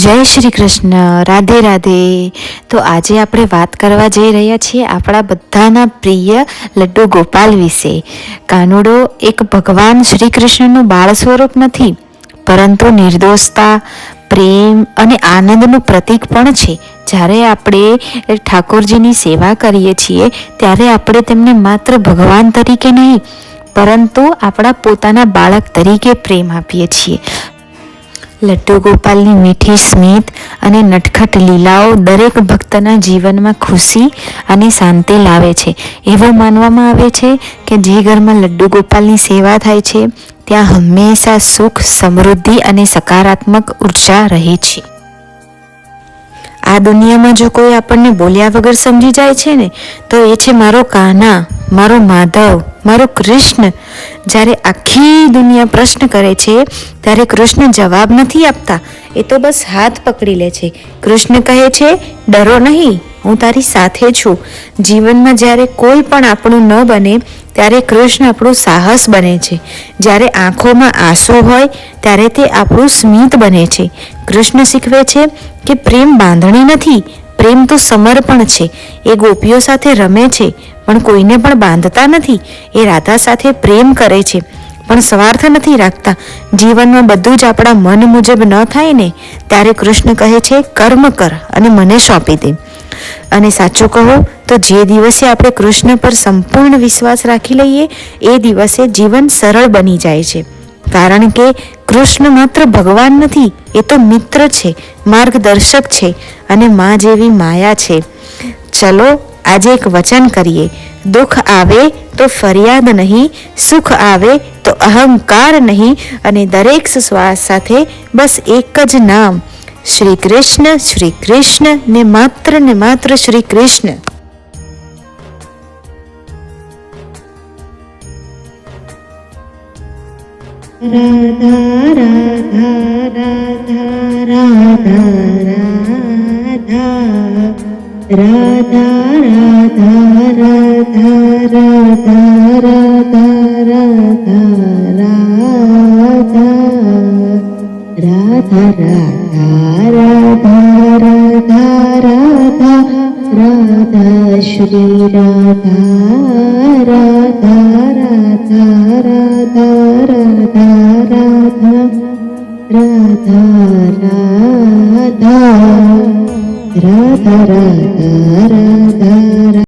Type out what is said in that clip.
જય શ્રી કૃષ્ણ, રાધે રાધે. તો આજે આપણે વાત કરવા જઈ રહ્યા છીએ આપણા બધાના પ્રિય લડ્ડુ ગોપાલ વિશે. કાનુડો એક ભગવાન શ્રી કૃષ્ણનું બાળ સ્વરૂપ નથી, પરંતુ નિર્દોષતા, પ્રેમ અને આનંદનું પ્રતીક પણ છે. જ્યારે આપણે ઠાકોરજીની સેવા કરીએ છીએ ત્યારે આપણે તેમને માત્ર ભગવાન તરીકે નહીં, પરંતુ આપણા પોતાના બાળક તરીકે પ્રેમ આપીએ છીએ. લડ્ડુ ગોપાલની મીઠી સ્મિત અને નટખટ લીલાઓ દરેક ભક્તના જીવનમાં ખુશી અને શાંતિ લાવે છે. એવું માનવામાં આવે છે કે જે ઘરમાં લડ્ડુ ગોપાલની સેવા થાય છે ત્યાં હંમેશા સુખ, સમૃદ્ધિ અને સકારાત્મક ઉર્જા રહે છે. આ દુનિયામાં જો કોઈ આપણને બોલ્યા વગર સમજી જાય છે ને તો એ છે મારો કાન્હા, મારો માધવ, મારો કૃષ્ણ. જ્યારે આખી દુનિયા પ્રશ્ન કરે છે ત્યારે કૃષ્ણ જવાબ નથી આપતા, એ તો બસ હાથ પકડી લે છે. કૃષ્ણ કહે છે, ડરો નહીં, હું તારી સાથે છું. જીવનમાં જ્યારે કોઈ પણ આપણું ન બને ત્યારે કૃષ્ણ આપણું સાહસ બને છે. જ્યારે આંખોમાં આંસુ હોય ત્યારે તે આપણું સ્મિત બને છે. કૃષ્ણ શીખવે છે કે પ્રેમ બાંધણી નથી, પ્રેમ તો સમર્પણ છે. એ ગોપીઓ સાથે રમે છે પણ કોઈને પણ બાંધતા નથી. એ રાધા સાથે પ્રેમ કરે છે પણ સ્વાર્થ નથી રાખતા. જીવનમાં બધું જ આપણા મન મુજબ ન થાય ને ત્યારે કૃષ્ણ કહે છે, કર્મ કર અને મને સોંપી દે. અને સાચું કહો તો જે દિવસે આપણે કૃષ્ણ પર સંપૂર્ણ વિશ્વાસ રાખી લઈએ એ દિવસે જીવન સરળ બની જાય છે. કારણ કે કૃષ્ણ માત્ર ભગવાન નથી, એ તો મિત્ર છે, માર્ગદર્શક છે અને મા જેવી માયા છે. ચલો આજે એક વચન કરીએ, દુઃખ આવે તો ફરિયાદ નહીં, સુખ આવે તો અહંકાર નહીં, અને દરેક શ્વાસ સાથે બસ એક જ નામ, શ્રી કૃષ્ણ, શ્રી કૃષ્ણ ને માત્ર શ્રી કૃષ્ણ. રાધા રાધા રાધા રાધા રાધા રાધા રાધા રાધા રાધા રાધા રાધા રાધા રાધા રાધા રાધા શ્રી રાધા રાધા રાધા રાધા રાધા રાધા રાધા રાધા રાધા રાધા રાધા